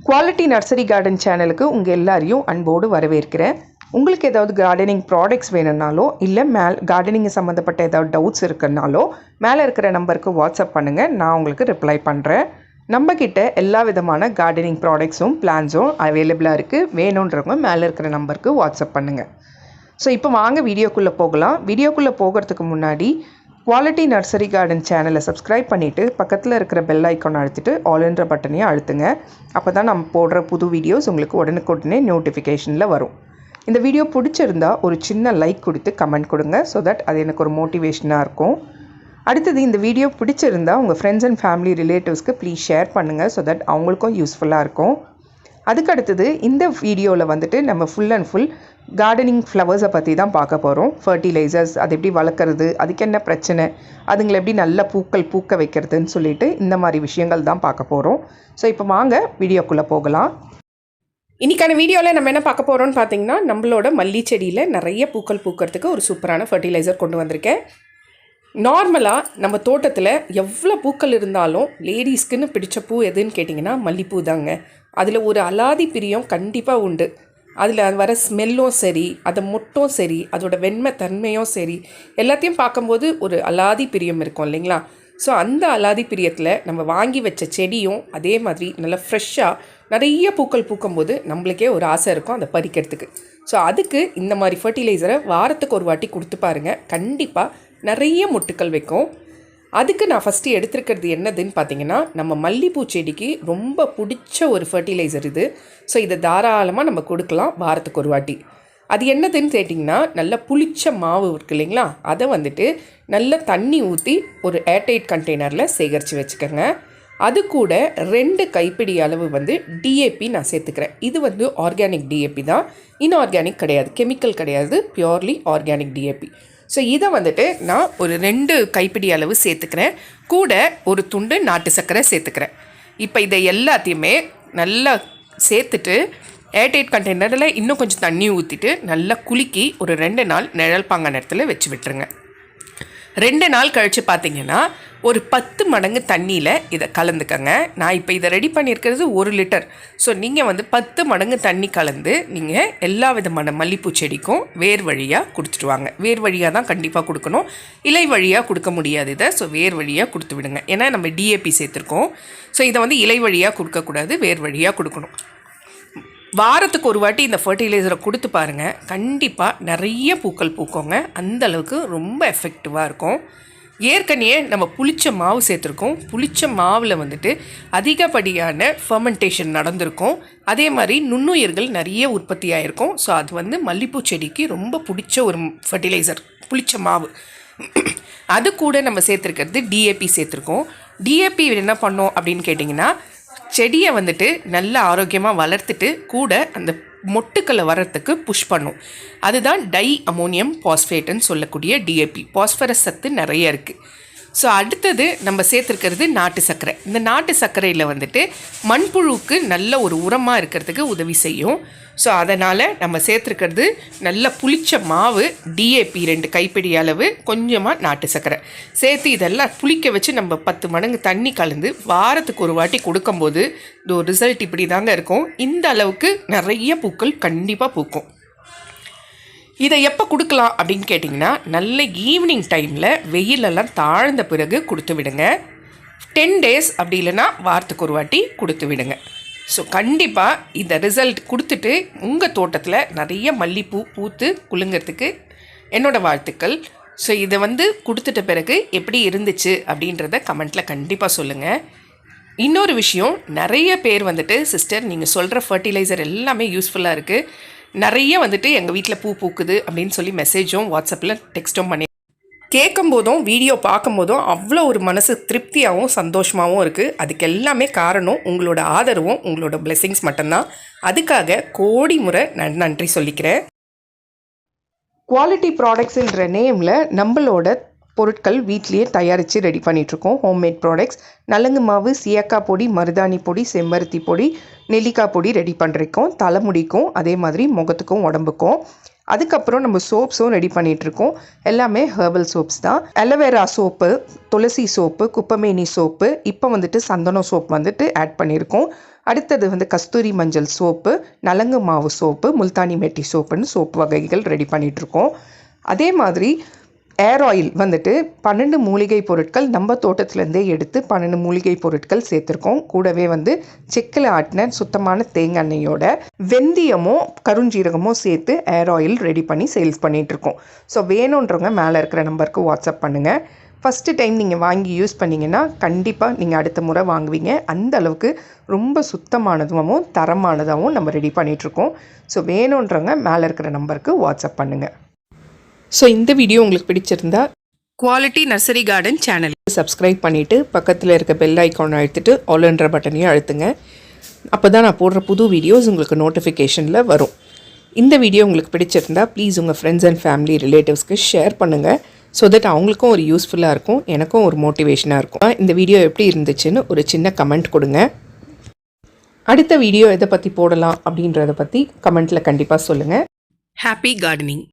Quality nursery garden சேனலுக்கு உங்கள் எல்லாரையும் அன்போடு வரவேற்கிறேன். உங்களுக்கு ஏதாவது கார்டனிங் ப்ராடக்ட்ஸ் வேணும்னாலோ இல்லை கார்டனிங் சம்மந்தப்பட்ட ஏதாவது டவுட்ஸ் இருக்குன்னாலோ மேலே இருக்கிற நம்பருக்கு வாட்ஸ்அப் பண்ணுங்கள், நான் உங்களுக்கு ரிப்ளை பண்ணுறேன். நம்மக்கிட்ட எல்லா விதமான கார்டனிங் ப்ராடக்ட்ஸும் பிளான்ஸும் அவைலபிளாக இருக்குது. வேணுன்றவங்க மேலே இருக்கிற நம்பருக்கு வாட்ஸ்அப் பண்ணுங்கள். ஸோ இப்போ வாங்க வீடியோக்குள்ளே போகலாம். வீடியோக்குள்ளே போகிறதுக்கு முன்னாடி குவாலிட்டி நர்சரி கார்டன் சேனலை சப்ஸ்கிரைப் பண்ணிவிட்டு பக்கத்தில் இருக்கிற பெல் ஐக்கான் அழுத்திட்டு ஆல்ன்ற பட்டனையும் அழுத்துங்க. அப்போ தான் நம்ம போடுற புது வீடியோஸ் உங்களுக்கு உடனுக்குடனே நோட்டிஃபிகேஷனில் வரும். இந்த வீடியோ பிடிச்சிருந்தா ஒரு சின்ன லைக் கொடுத்து கமெண்ட் கொடுங்க. ஸோ தட் அது எனக்கு ஒரு மோட்டிவேஷனாக இருக்கும். அடுத்தது, இந்த வீடியோ பிடிச்சிருந்தா உங்கள் ஃப்ரெண்ட்ஸ் அண்ட் ஃபேமிலி ரிலேட்டிவ்ஸ்க்கு ப்ளீஸ் ஷேர் பண்ணுங்கள். ஸோ தட் அவங்களுக்கும் யூஸ்ஃபுல்லாக இருக்கும். அதுக்கு அடுத்தது இந்த வீடியோவில் வந்துட்டு நம்ம ஃபுல் அண்ட் ஃபுல் கார்டனிங் ஃப்ளவர்ஸை பற்றி தான் பார்க்க போகிறோம். ஃபர்டிலைசர்ஸ், அது எப்படி வளர்க்குறது, அதுக்கு என்ன பிரச்சனை, அதுங்களை எப்படி நல்ல பூக்கள் பூக்க வைக்கிறதுன்னு சொல்லிட்டு இந்த மாதிரி விஷயங்கள் தான் பார்க்க போகிறோம். ஸோ இப்போ வாங்க வீடியோக்குள்ளே போகலாம். இன்றைக்கான வீடியோவில் நம்ம என்ன பார்க்க போகிறோம்னு பார்த்தீங்கன்னா, நம்மளோட மல்லி செடியில் நிறைய பூக்கள் பூக்கிறதுக்கு ஒரு சூப்பரான ஃபர்டிலைசர் கொண்டு வந்திருக்கேன். நார்மலாக நம்ம தோட்டத்தில் எவ்வளோ பூக்கள் இருந்தாலும் லேடிஸ்க்குன்னு பிடிச்ச பூ எதுன்னு கேட்டிங்கன்னா மல்லிப்பூ தாங்க. அதில் ஒரு அலாதி பிரியம் கண்டிப்பாக உண்டு. அதில் வர ஸ்மெல்லும் சரி, அதை மொட்டும் சரி, அதோட வெண்மை தன்மையும் சரி, எல்லாத்தையும் பார்க்கும்போது ஒரு அலாதி பிரியம் இருக்கும் இல்லைங்களா? ஸோ அந்த அலாதி பிரியத்தில் நம்ம வாங்கி வச்ச செடியும் அதே மாதிரி நல்லா ஃப்ரெஷ்ஷாக நிறைய பூக்கள் பூக்கும்போது நம்மளுக்கே ஒரு ஆசை இருக்கும் அதை பறிக்கிறதுக்கு. ஸோ அதுக்கு இந்த மாதிரி ஃபர்டிலைசரை வாரத்துக்கு ஒரு வாட்டி கொடுத்து பாருங்கள், கண்டிப்பாக நிறைய மொட்டுக்கள் வைக்கும். அதுக்கு நான் ஃபஸ்ட்டு எடுத்துருக்கிறது என்னதுன்னு பார்த்தீங்கன்னா, நம்ம மல்லிப்பூ செடிக்கு ரொம்ப பிடிச்ச ஒரு ஃபர்டிலைசர் இது. ஸோ இதை தாராளமாக நம்ம கொடுக்கலாம் வாரத்துக்கு ஒரு வாட்டி. அது என்னதுன்னு கேட்டிங்கன்னா, நல்ல புளிச்ச மாவு இருக்குது இல்லைங்களா, அதை வந்துட்டு நல்ல தண்ணி ஊற்றி ஒரு ஏர்டைட் கண்டெய்னரில் சேகரித்து வச்சுக்கோங்க. அது கூட 2 கைப்பிடி அளவு டிஏபி நான் சேர்த்துக்கிறேன். இது ஆர்கானிக் டிஏபி தான், இன்ஆர்கானிக் கிடையாது, கெமிக்கல் கிடையாது, பியூர்லி ஆர்கானிக் டிஏபி. ஸோ இதை நான் ஒரு 2 கைப்பிடி அளவு சேர்த்துக்கிறேன். கூட ஒரு துண்டு நாட்டு சர்க்கரை சேர்த்துக்கிறேன். இப்போ இதை எல்லாத்தையுமே நல்லா சேர்த்துட்டு ஏர்டைட் கண்டெய்னரில் இன்னும் கொஞ்சம் தண்ணி ஊற்றிட்டு நல்லா குலுக்கி ஒரு 2 நாள் நிழல் பாங்கான இடத்துல வச்சு விட்டுருங்க. 2 நாள் கழித்து பார்த்திங்கன்னா ஒரு 10 மடங்கு தண்ணியில் இதை கலந்துக்கங்க. நான் இப்போ இதை ரெடி பண்ணியிருக்கிறது 1 லிட்டர். ஸோ நீங்கள் 10 மடங்கு தண்ணி கலந்து நீங்கள் எல்லா விதமான மல்லிப்பூ செடிக்கும் வேர் வழியாக கொடுத்துட்டு வாங்க. வேர் வழியாக தான் கண்டிப்பாக கொடுக்கணும், இலை வழியாக கொடுக்க முடியாது இதை. ஸோ வேர் வழியாக கொடுத்து விடுங்க. ஏன்னா நம்ம டிஏபி சேர்த்துருக்கோம். ஸோ இதை இலை வழியாக கொடுக்கக்கூடாது, வேர் வழியாக கொடுக்கணும். வாரத்துக்கு ஒரு வாட்டி இந்த ஃபர்டிலைசரை கொடுத்து பாருங்கள், கண்டிப்பாக நிறைய பூக்கள் பூக்கோங்க. அந்தளவுக்கு ரொம்ப எஃபெக்டிவாக இருக்கும். ஏற்கனவே நம்ம புளிச்ச மாவு சேர்த்துருக்கோம். புளிச்ச மாவில் அதிகப்படியான ஃபர்மெண்டேஷன் நடந்திருக்கும். அதே மாதிரி நுண்ணுயிர்கள் நிறைய உற்பத்தி ஆகிருக்கும். ஸோ அது மல்லிப்பூ செடிக்கு ரொம்ப பிடிச்ச ஒரு ஃபர்டிலைசர் புளிச்ச மாவு. அது கூட நம்ம சேர்த்துருக்கிறது டிஏபி சேர்த்துருக்கோம். டிஏபி என்ன பண்ணோம் அப்படின்னு கேட்டிங்கன்னா, செடியை நல்ல ஆரோக்கியமாக வளர்த்துட்டு கூட அந்த மொட்டுக்களை வர்றதுக்கு புஷ் பண்ணும். அதுதான் டை அமோனியம் பாஸ்பேட்டுன்னு சொல்லக்கூடிய டிஏபி. பாஸ்பரஸ் சத்து நிறைய இருக்குது. ஸோ அடுத்தது நம்ம சேர்த்துருக்கிறது நாட்டு சர்க்கரை. இந்த நாட்டு சர்க்கரையில் மண்புழுவுக்கு நல்ல ஒரு உரமாக இருக்கிறதுக்கு உதவி செய்யும். ஸோ அதனால் நம்ம சேர்த்துருக்கிறது நல்ல புளிச்ச மாவு, டிஏபி 2 கைப்பிடி அளவு, கொஞ்சமாக நாட்டு சர்க்கரை சேர்த்து இதெல்லாம் புளிக்க வச்சு நம்ம 10 மடங்கு தண்ணி கலந்து வாரத்துக்கு ஒரு வாட்டி கொடுக்கும்போது ஒரு ரிசல்ட் இப்படி தாங்க இருக்கும். இந்த அளவுக்கு நிறைய பூக்கள் கண்டிப்பாக பூக்கும். இதை எப்போ கொடுக்கலாம் அப்படின்னு கேட்டிங்கன்னா, நல்ல ஈவினிங் டைமில் வெயிலெல்லாம் தாழ்ந்த பிறகு கொடுத்து விடுங்க. 10 டேஸ் அப்படி இல்லைன்னா வாரத்துக்கு ஒரு வாட்டி கொடுத்து விடுங்க. ஸோ கண்டிப்பாக இந்த ரிசல்ட் கொடுத்துட்டு உங்கள் தோட்டத்தில் நிறைய மல்லிப்பூ பூத்து குலுங்கிறதுக்கு என்னோடய வாழ்த்துக்கள். ஸோ இதை கொடுத்துட்ட பிறகு எப்படி இருந்துச்சு அப்படின்றத கமெண்ட்டில் கண்டிப்பாக சொல்லுங்கள். இன்னொரு விஷயம், நிறைய பேர் சிஸ்டர் நீங்கள் சொல்கிற ஃபர்டிலைசர் எல்லாமே யூஸ்ஃபுல்லாக இருக்குது, நிறைய எங்கள் வீட்டில் பூ பூக்குது அப்படின்னு சொல்லி மெசேஜும் வாட்ஸ்அப்பில் டெக்ஸ்ட்டும் பண்ணி கேட்கும்போதும் வீடியோ பார்க்கும்போதும் அவ்வளோ ஒரு மனசு திருப்தியாகவும் சந்தோஷமாகவும் இருக்குது. அதுக்கு எல்லாமே காரணம் உங்களோட ஆதரவும் உங்களோட பிளெஸிங்ஸ் மட்டும்தான். அதுக்காக கோடி முறை நன்றி சொல்லிக்கிறேன். குவாலிட்டி ப்ராடக்ட்ஸுன்ற நேமில் நம்மளோட பொருட்கள் வீட்லேயே தயாரித்து ரெடி பண்ணிகிட்ருக்கோம். ஹோம்மேட் ப்ராடக்ட்ஸ், நலங்கு மாவு, சீயக்காய் பொடி, மருதாணி பொடி, செம்பருத்தி பொடி, நெல்லிக்காய் பொடி ரெடி பண்ணிருக்கோம். தலைமுடிக்கும் அதே மாதிரி முகத்துக்கும் உடம்புக்கும். அதுக்கப்புறம் நம்ம சோப்ஸும் ரெடி பண்ணிகிட்ருக்கோம். எல்லாமே ஹெர்பல் சோப்ஸ் தான். அலோவேரா சோப்பு, துளசி சோப்பு, குப்பமேனி சோப்பு, இப்போ சந்தனம் சோப் ஆட் பண்ணியிருக்கோம். அடுத்தது வந்து கஸ்தூரி மஞ்சள் சோப்பு, நலங்கு மாவு சோப்பு, முல்தானி மெட்டி சோப்புன்னு சோப்பு வகைகள் ரெடி பண்ணிகிட்ருக்கோம். அதே மாதிரி ஏர் ஆயில் வந்துட்டு 12 மூலிகை பொருட்கள் நம்ம தோட்டத்துலேருந்தே எடுத்து 12 மூலிகை பொருட்கள் சேர்த்துருக்கோம். கூடவே வந்து செக்கில் ஆட்டின சுத்தமான தேங்காய் எண்ணெயோட வெந்தயமோ கருஞ்சீரகமோ சேர்த்து ஏர் ஆயில் ரெடி பண்ணி சேல்ஸ் பண்ணிகிட்ருக்கோம். ஸோ வேணுன்றவங்க மேலே இருக்கிற நம்பருக்கு வாட்ஸ்அப் பண்ணுங்கள். ஃபஸ்ட்டு டைம் நீங்கள் வாங்கி யூஸ் பண்ணிங்கன்னா கண்டிப்பாக நீங்கள் அடுத்த முறை வாங்குவீங்க. அந்த அளவுக்கு ரொம்ப சுத்தமானதாகவும் தரமானதாகவும் நம்ம ரெடி பண்ணிகிட்ருக்கோம். ஸோ வேணுன்றவங்க மேலே இருக்கிற நம்பருக்கு வாட்ஸ்அப் பண்ணுங்கள். ஸோ இந்த வீடியோ உங்களுக்கு பிடிச்சிருந்தா குவாலிட்டி நர்சரி கார்டன் சேனலுக்கு சப்ஸ்கிரைப் பண்ணிவிட்டு பக்கத்தில் இருக்க பெல் ஐக்கானை அழுத்திட்டு ஆல்ன்ற பட்டனையும் அழுத்துங்க. அப்போ தான் நான் போடுற புது வீடியோஸ் உங்களுக்கு நோட்டிஃபிகேஷனில் வரும். இந்த வீடியோ உங்களுக்கு பிடிச்சிருந்தா ப்ளீஸ் உங்கள் ஃப்ரெண்ட்ஸ் அண்ட் ஃபேமிலி ரிலேட்டிவ்ஸ்க்கு ஷேர் பண்ணுங்கள். ஸோ தட் அவங்களுக்கும் ஒரு யூஸ்ஃபுல்லாக இருக்கும், எனக்கும் ஒரு மோட்டிவேஷனாக இருக்கும். இந்த வீடியோ எப்படி இருந்துச்சுன்னு ஒரு சின்ன கமெண்ட் கொடுங்க. அடுத்த வீடியோ எதை பற்றி போடலாம் அப்படின்றத பற்றி கமெண்ட்டில் கண்டிப்பாக சொல்லுங்கள். Happy gardening.